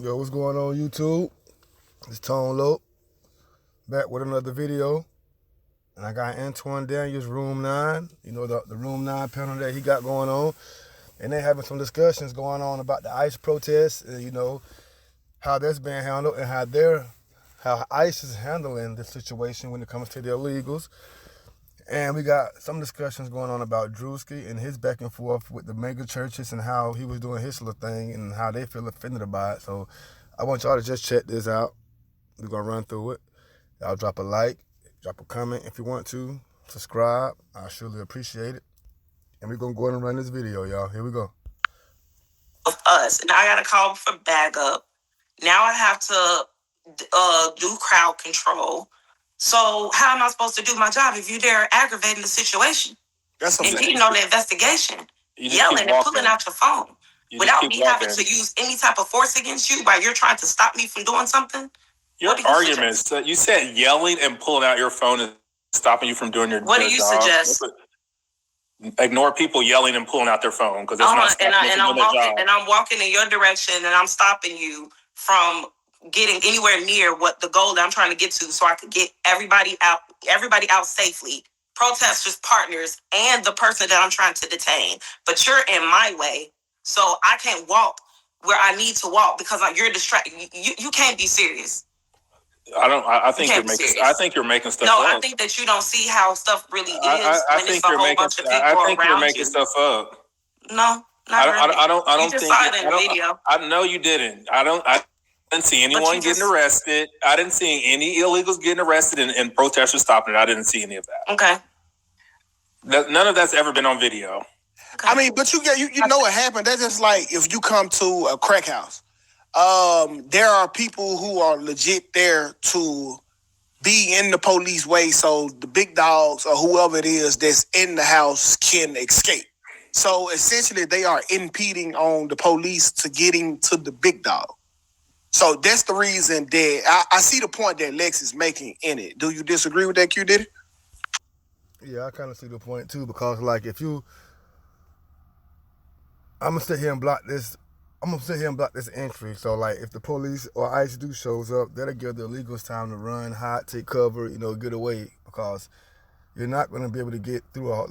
Yo, what's going on YouTube? It's Tone Lope, back with another video. And I got Anton Daniels, Room 9. You know, the Room 9 panel that he got going on. And they having some discussions going on about the ICE protests, and, you know, how that's being handled and how ICE is handling the situation when it comes to the illegals. And we got some discussions going on about Druski and his back and forth with the mega churches and how he was doing his little thing and how they feel offended by it. So I want y'all to just check this out. We're going to run through it. Y'all drop a like, drop a comment if you want to, subscribe. I surely appreciate it. And we're going to go ahead and run this video, y'all. Here we go. Of us. And I got to call for backup. Now I have to do crowd control. So how am I supposed to do my job if you're there aggravating the situation? That's and you know the investigation, yelling and pulling out your phone without me having to use any type of force against you while you're trying to stop me from doing something? Your arguments, you said yelling and pulling out your phone is stopping you from doing your job. What do you suggest? Ignore people yelling and pulling out their phone because it's not stopping you from doing their job. And I'm walking in your direction and I'm stopping you from getting anywhere near what the goal that I'm trying to get to, so I could get everybody out safely, protesters, partners, and the person that I'm trying to detain. But you're in my way, so I can't walk where I need to walk because you're distracted. You can't be serious. I think you're making stuff up. No, I think that you don't see how stuff really is. I think you're making stuff up. No, not really. I don't think saw it in the video. I know you didn't. I didn't see anyone getting arrested. I didn't see any illegals getting arrested and protesters stopping it. I didn't see any of that. Okay. None of that's ever been on video. Okay. I mean, but you know what happened. That's just like if you come to a crack house. There are people who are legit there to be in the police way, so the big dogs or whoever it is that's in the house can escape. So essentially, they are impeding on the police to getting to the big dog. So that's the reason that I see the point that Lex is making in it. Do you disagree with that, Q Diddy? Yeah, I kind of see the point too, because like I'm gonna sit here and block this entry. So like if the police or ICE do shows up, that'll give the illegals time to run, hide, take cover, get away, because you're not gonna be able to get through a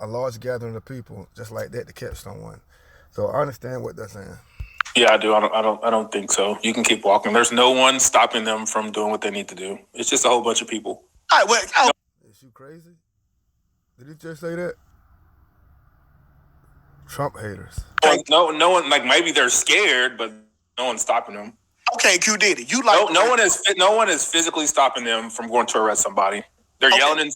large gathering of people just like that to catch someone. So I understand what they're saying. Yeah, I do. I don't think so. You can keep walking. There's no one stopping them from doing what they need to do. It's just a whole bunch of people. All right, Is you crazy? Did he just say that? Trump haters. No one. Like maybe they're scared, but no one's stopping them. Okay, Q Diddy, you like no one is physically stopping them from going to arrest somebody. They're yelling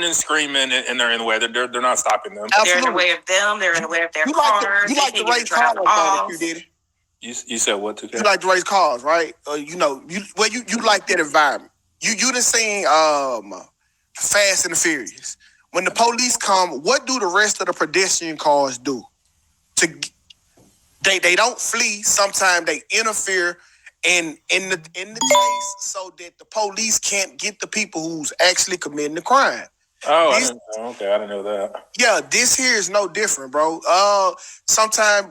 and screaming, and they're in the way. They're not stopping them. Absolutely. They're in the way of them. They're in the way of their cars. You like to raise cars about it, Q Diddy. You said what? You like to raise cars, right? You like that environment. You done seen Fast and the Furious. When the police come, what do the rest of the pedestrian cars do? They don't flee. Sometimes they interfere in the chase so that the police can't get the people who's actually committing the crime. Oh, I didn't know that. Yeah, this here is no different, bro. Sometimes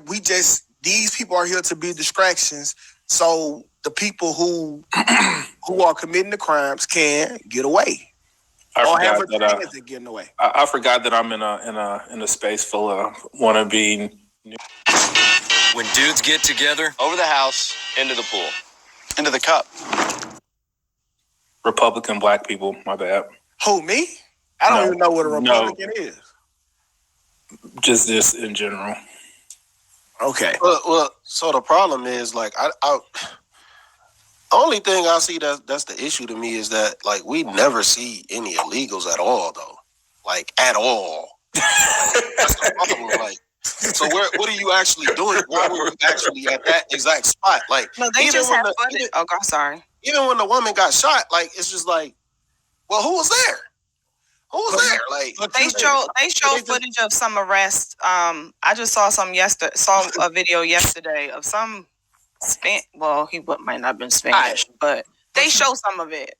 these people are here to be distractions, so the people who are committing the crimes can get away. Getting away. I forgot that I'm in a space full of wannabe. When dudes get together, over the house, into the pool, into the cup. Republican black people, my bad. Who, me? I don't even know what a Republican is. Just this in general. Okay. Well, so the problem is, like, I only thing I see that's the issue to me is that, like, we never see any illegals at all, though. Like, at all. That's the problem. Like, so what are you actually doing? Why were you actually at that exact spot? Like, no, they just have footage. Oh, God, sorry. Even when the woman got shot, like, it's just like, well, who was there? Who was there? Like, they showed footage of some arrests. I just saw a video yesterday of some he might not have been Spanish, but they show some of it.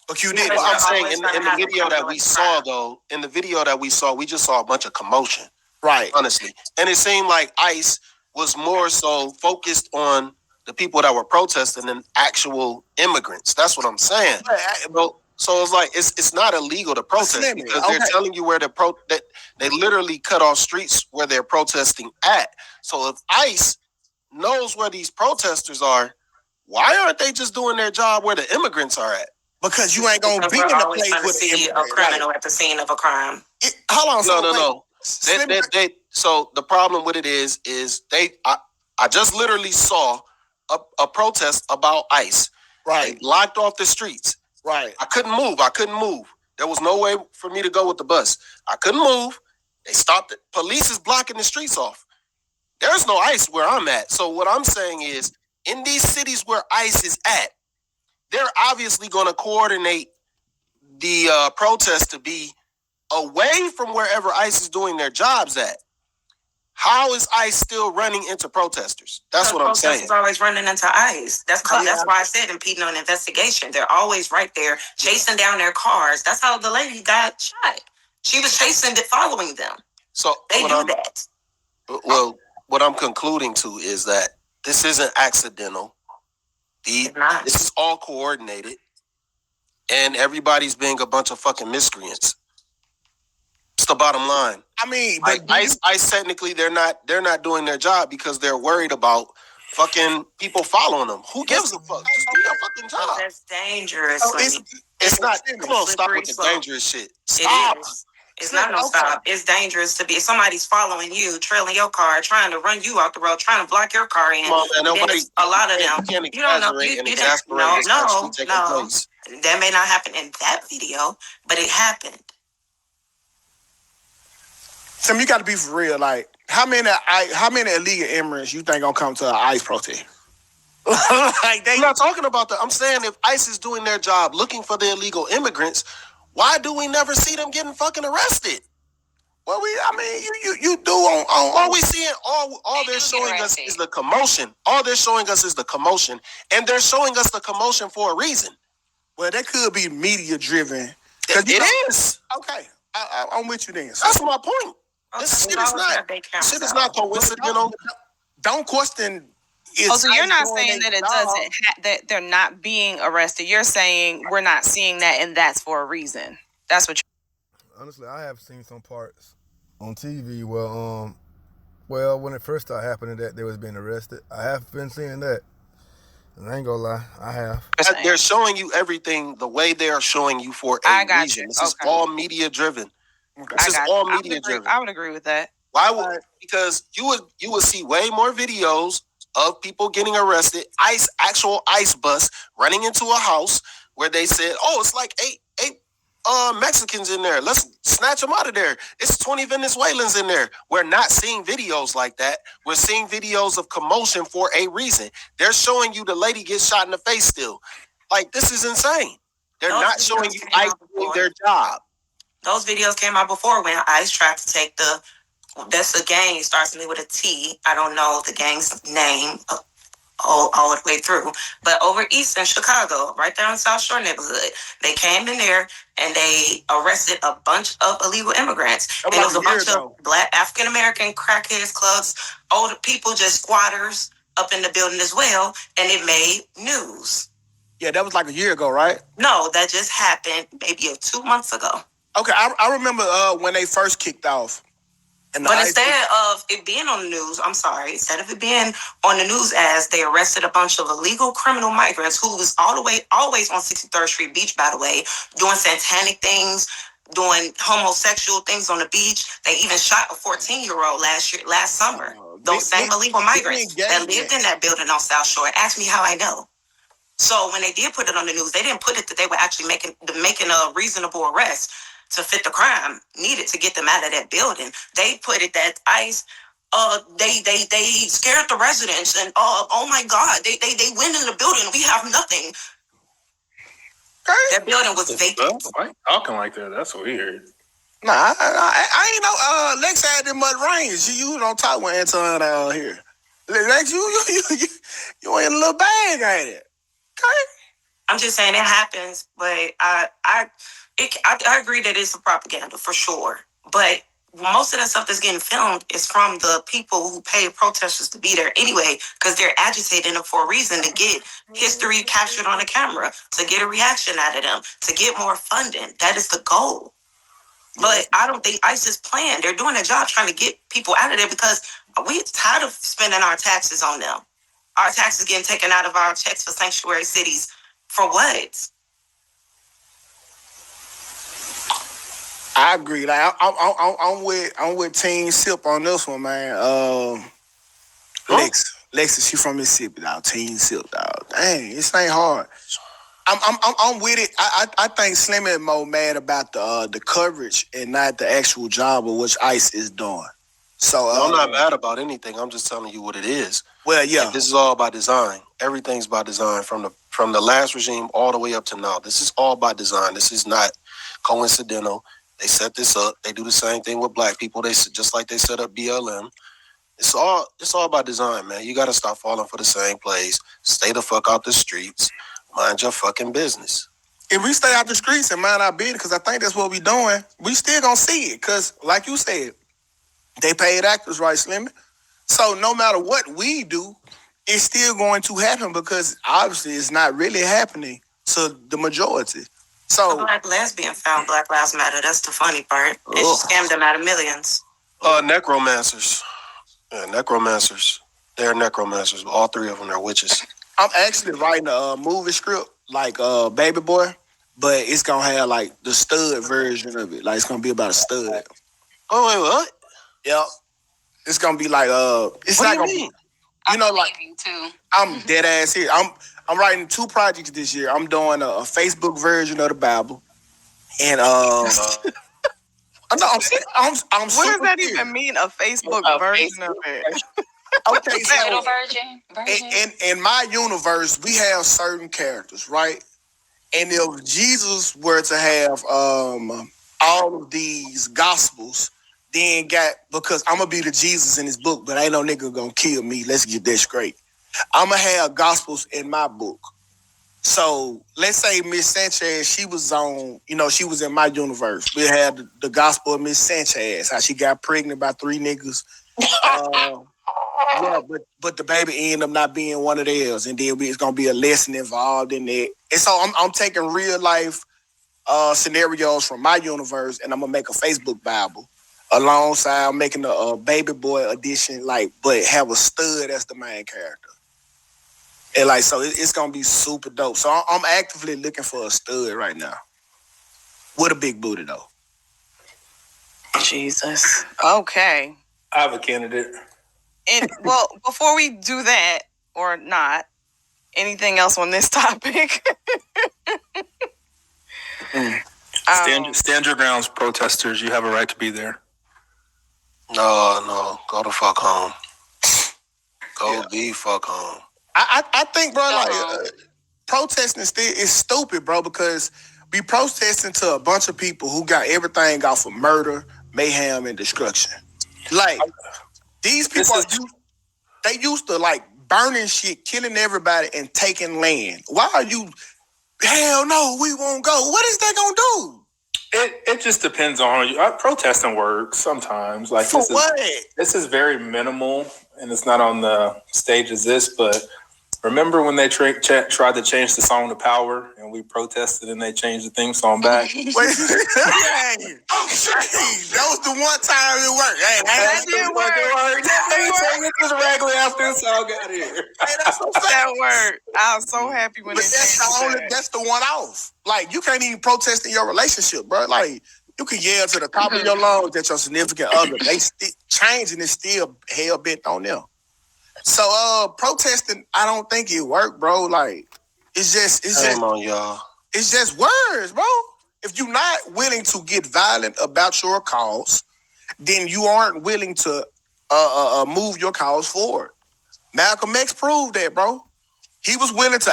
But you did. Well, I'm saying in the video that we saw, though, we just saw a bunch of commotion. Right. Honestly. And it seemed like ICE was more so focused on the people that were protesting than actual immigrants. That's what I'm saying. So it's like it's not illegal to protest because they're telling you where that they literally cut off streets where they're protesting at. So if ICE knows where these protesters are, why aren't they just doing their job where the immigrants are at? Because you ain't gonna be in the place with a criminal at the scene of a crime. Hold on, no. So the problem with it is I just literally saw a protest about ICE. Right. They blocked off the streets. Right. I couldn't move. There was no way for me to go with the bus. I couldn't move. They stopped it. Police is blocking the streets off. There's no ICE where I'm at. So what I'm saying is, in these cities where ICE is at, they're obviously going to coordinate the protest to be away from wherever ICE is doing their jobs at. How is ICE still running into protesters? That's what I'm saying. Protesters always running into ICE. That's why I said impeding on investigation. They're always right there chasing down their cars. That's how the lady got shot. She was following them. So they do that. Well, what I'm concluding to is that this isn't accidental. This is all coordinated, and everybody's being a bunch of fucking miscreants. It's the bottom line. I mean, but ICE technically they're not doing their job because they're worried about fucking people following them. Who gives a fuck? Just do your fucking job. That's dangerous. It's not. Come on, stop with the dangerous shit. Stop. It's not no stop. It's dangerous to be. If somebody's following you, trailing your car, trying to run you out the road, trying to block your car in. Come on, man, a lot of them. You don't know. You didn't. No. That may not happen in that video, but it happened. Tim, you got to be for real. Like, how many illegal immigrants you think gonna come to an ICE protest? I'm not talking about that. I'm saying if ICE is doing their job looking for the illegal immigrants, why do we never see them getting fucking arrested? Well, you do on all we seeing all they're showing us is the commotion. All they're showing us is the commotion, and they're showing us the commotion for a reason. Well, that could be media driven. It is. Okay, I'm with you then. That's my point. This shit is not coincidental. Don't question. So you're not saying that it doesn't that they're not being arrested. You're saying we're not seeing that, and that's for a reason. That's what. Honestly, I have seen some parts on TV where, when it first started happening that they was being arrested. I have been seeing that. And I ain't gonna lie, I have. They're showing you everything the way they are showing you for a reason. This is all media driven. This is all media driven. I would agree with that. Why would? Because you would see way more videos of people getting arrested. Actual ICE bus running into a house where they said, "Oh, it's like eight Mexicans in there. Let's snatch them out of there. It's 20 Venezuelans in there." We're not seeing videos like that. We're seeing videos of commotion for a reason. They're showing you the lady get shot in the face still. Like, this is insane. They're not showing you ICE doing their job. Those videos came out before when ICE tried to take that's a gang, starts with a T. I don't know the gang's name all the way through. But over east in Chicago, right there in South Shore neighborhood, they came in there and they arrested a bunch of illegal immigrants. And it was a bunch of black African-American crackheads, clubs, older people, just squatters up in the building as well. And it made news. Yeah, that was like a year ago, right? No, that just happened maybe 2 months ago. Okay, I remember when they first kicked off. But instead of it being on the news, instead of it being on the news as they arrested a bunch of illegal criminal migrants who was always on 63rd Street Beach, by the way, doing satanic things, doing homosexual things on the beach. They even shot a 14-year-old last summer. Those same illegal migrants that lived in that building on South Shore. Ask me how I know. So when they did put it on the news, they didn't put it that they were actually making a reasonable arrest to fit the crime needed to get them out of that building. They put it that ICE, they scared the residents and oh my God, they went in the building. We have nothing. That building was vacant. Why talking like that? That's weird. Nah, I ain't know. Lex had that much range. You don't talk with Anton out here. Lex, you in a little bag, ain't it? Okay. I'm just saying it happens, but I agree that it's a propaganda for sure. But most of that stuff that's getting filmed is from the people who pay protesters to be there anyway, because they're agitating them for a reason to get history captured on a camera, to get a reaction out of them, to get more funding. That is the goal. But I don't think ICE is playing. They're doing a job trying to get people out of there because we're tired of spending our taxes on them. Our taxes getting taken out of our checks for sanctuary cities. For what? I agree. Like I'm with Team Sip on this one, man. Lex, she from Mississippi, dog. Team Sip, dog. Dang, this ain't hard. I'm with it. I think Slim is more mad about the coverage and not the actual job of which ICE is doing. So I'm not mad about anything. I'm just telling you what it is. Well, yeah, like, this is all by design. Everything's by design from the last regime all the way up to now. This is all by design. This is not coincidental. They set this up. They do the same thing with black people. They just like they set up BLM. It's all by design, man. You got to stop falling for the same plays. Stay the fuck out the streets. Mind your fucking business. If we stay out the streets and mind our business, because I think that's what we doing, we still gonna see it. Because, like you said, they paid actors, right, Slim? So no matter what we do, it's still going to happen because obviously it's not really happening to the majority. So a black lesbian found Black Lives Matter. That's the funny part. And she scammed them out of millions. Necromancers. Yeah, necromancers. They're necromancers. All three of them are witches. I'm actually writing a movie script like Baby Boy, but it's gonna have like the stud version of it. Like it's gonna be about a stud. Oh wait, what? Yep. It's gonna be like it's what not do gonna mean? You know, like too. I'm dead ass here. I'm writing 2 projects this year. I'm doing a Facebook version of the Bible, and no, I'm what super does that serious. even mean? A Facebook version of it? Okay, so Virgin. in my universe, we have certain characters, right? And if Jesus were to have all of these gospels, then because I'm gonna be the Jesus in this book, but ain't no nigga gonna kill me. Let's get that straight. I'm gonna have gospels in my book. So let's say Miss Sanchez, she was on, she was in my universe. We had the gospel of Miss Sanchez, how she got pregnant by 3 niggas. Yeah, but the baby ended up not being one of theirs, and then it's gonna be a lesson involved in that. And so I'm taking real life scenarios from my universe, and I'm gonna make a Facebook Bible alongside. I'm making a Baby Boy edition, but have a stud as the main character, and so it's gonna be super dope. So I'm actively looking for a stud right now with a big booty though. Jesus. Okay. I have a candidate. And well, before we do that or not, anything else on this topic? Stand your grounds, protesters. You have a right to be there. No, go the fuck home. Go the fuck home. I think, bro, protesting is stupid, bro, because we protesting to a bunch of people who got everything off of murder, mayhem, and destruction. These people they used to burning shit, killing everybody, and taking land. Why are you? Hell no, we won't go. What is that gonna do? It just depends on you. Protesting works sometimes. This is very minimal, and it's not on the stage as this. But remember when they tried to change the song to Power, and we protested, and they changed the theme song back? That was the one time it worked. That didn't work. It was regular after the song got here. That worked. I was so happy when that's the one off. You can't even protest in your relationship, bro. You can yell to the top of your lungs at your significant other. They changing is still hell bent on them. So protesting, I don't think it worked, bro. It's just Shame on y'all. It's just words, bro. If you're not willing to get violent about your cause, then you aren't willing to move your cause forward. Malcolm X proved that, bro. He was willing to,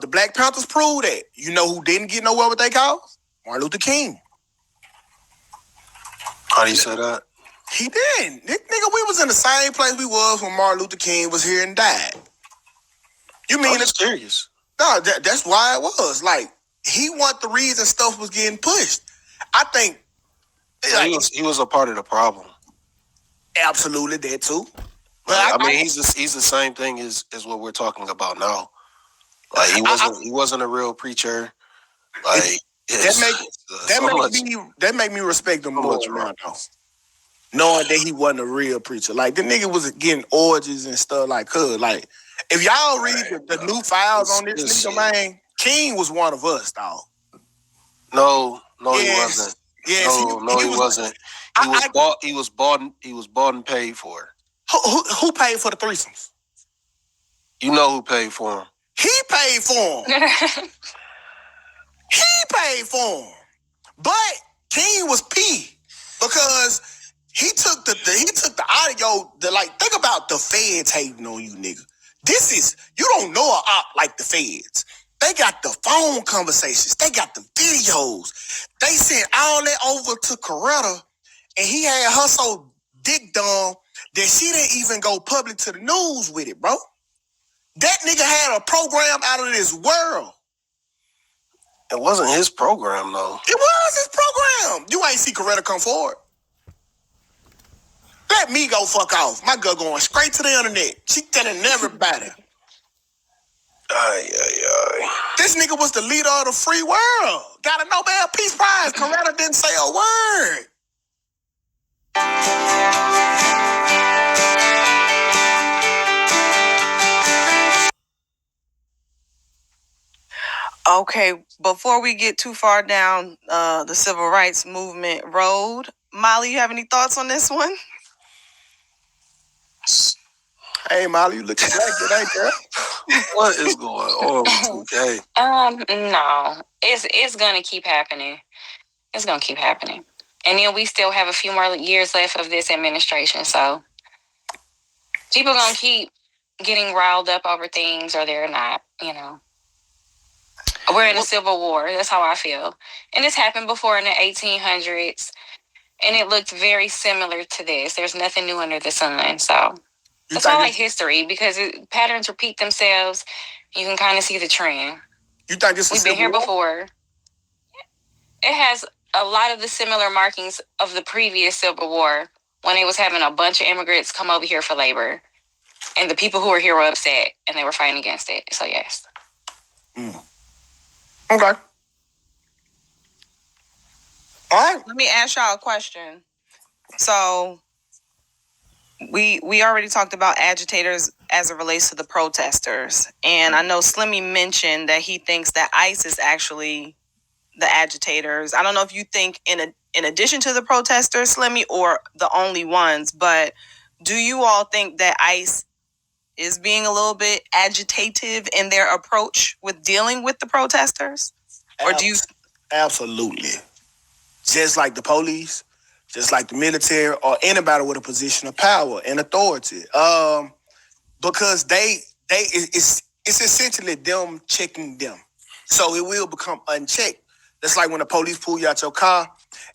the Black Panthers proved that. You know who didn't get nowhere with their cause? Martin Luther King. How do you say that? He didn't. Nigga, we was in the same place we was when Martin Luther King was here and died. You mean it's serious? No, that's why it was. He wasn't the reason stuff was getting pushed. I think He was a part of the problem. Absolutely, that too. But I mean, he's the same thing as what we're talking about now. Like he wasn't a real preacher. Like that make me respect him more now, though. Knowing that he wasn't a real preacher. Like the nigga was getting orgies and stuff like cuz. Like if y'all read the new files on this nigga, man, King was one of us, dog. No, he wasn't. Yes, he wasn't. He was bought and paid for. Who paid for the threesomes? You know who paid for him. He paid for him. He paid for him. But King was P because he took the audio. Think about the feds hating on you, nigga. You don't know a op like the feds. They got the phone conversations. They got the videos. They sent all that over to Coretta, and he had her so dick dumb that she didn't even go public to the news with it, bro. That nigga had a program out of this world. It wasn't his program, though. It was his program. You ain't see Coretta come forward. Let me go fuck off. My girl going straight to the internet. She telling everybody. This nigga was the leader of the free world. Got a Nobel Peace Prize. Coretta didn't say a word. Okay, before we get too far down the civil rights movement road, Molly, you have any thoughts on this one? Hey, Molly, you looking black today, girl. What is going on? Okay. No, it's gonna keep happening. It's gonna keep happening, and then we still have a few more years left of this administration. So people gonna keep getting riled up over things, or they're not. We're in a civil war. That's how I feel, and this happened before in the 1800s, and it looked very similar to this. There's nothing new under the sun. So. It's all like history because patterns repeat themselves. You can kind of see the trend. You think we've been here before? It has a lot of the similar markings of the previous Civil War when they was having a bunch of immigrants come over here for labor, and the people who were here were upset and they were fighting against it. So yes. Okay. All right. Let me ask y'all a question. So. We already talked about agitators as it relates to the protesters. And I know Slimmy mentioned that he thinks that ICE is actually the agitators. I don't know if you think in addition to the protesters, Slimmy, or the only ones, but do you all think that ICE is being a little bit agitative in their approach with dealing with the protesters? Or do you... Absolutely. Just like the police, just like the military or anybody with a position of power and authority. Because it's essentially them checking them. So it will become unchecked. That's like when the police pull you out your car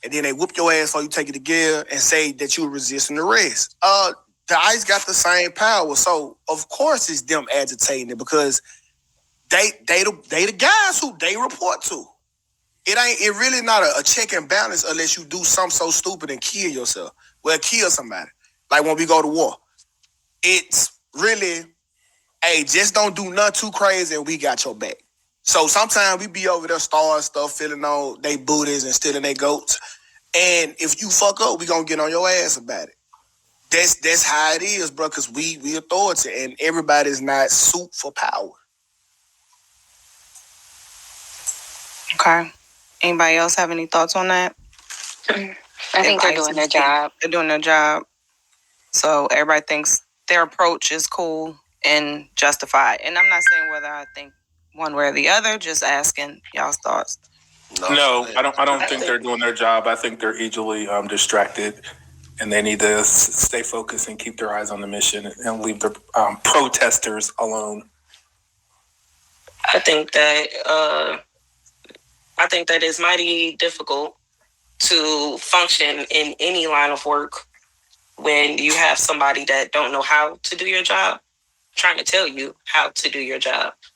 and then they whoop your ass before you take it to gear and say that you were resisting arrest. The ICE got the same power. So of course it's them agitating it because they the guys who they report to. It really not a check and balance unless you do something so stupid and kill yourself. Well, kill somebody. Like when we go to war. It's really, hey, just don't do nothing too crazy and we got your back. So sometimes we be over there starting stuff, feeling on they booties and stealing their goats. And if you fuck up, we gonna get on your ass about it. That's how it is, bro, because we authority and everybody's not suit for power. Okay. Anybody else have any thoughts on that? I think they're doing their job. They're doing their job. So everybody thinks their approach is cool and justified. And I'm not saying whether I think one way or the other, just asking y'all's thoughts. No, I don't think they're doing their job. I think they're easily distracted, and they need to stay focused and keep their eyes on the mission and leave the protesters alone. I think that it's mighty difficult to function in any line of work when you have somebody that don't know how to do your job trying to tell you how to do your job.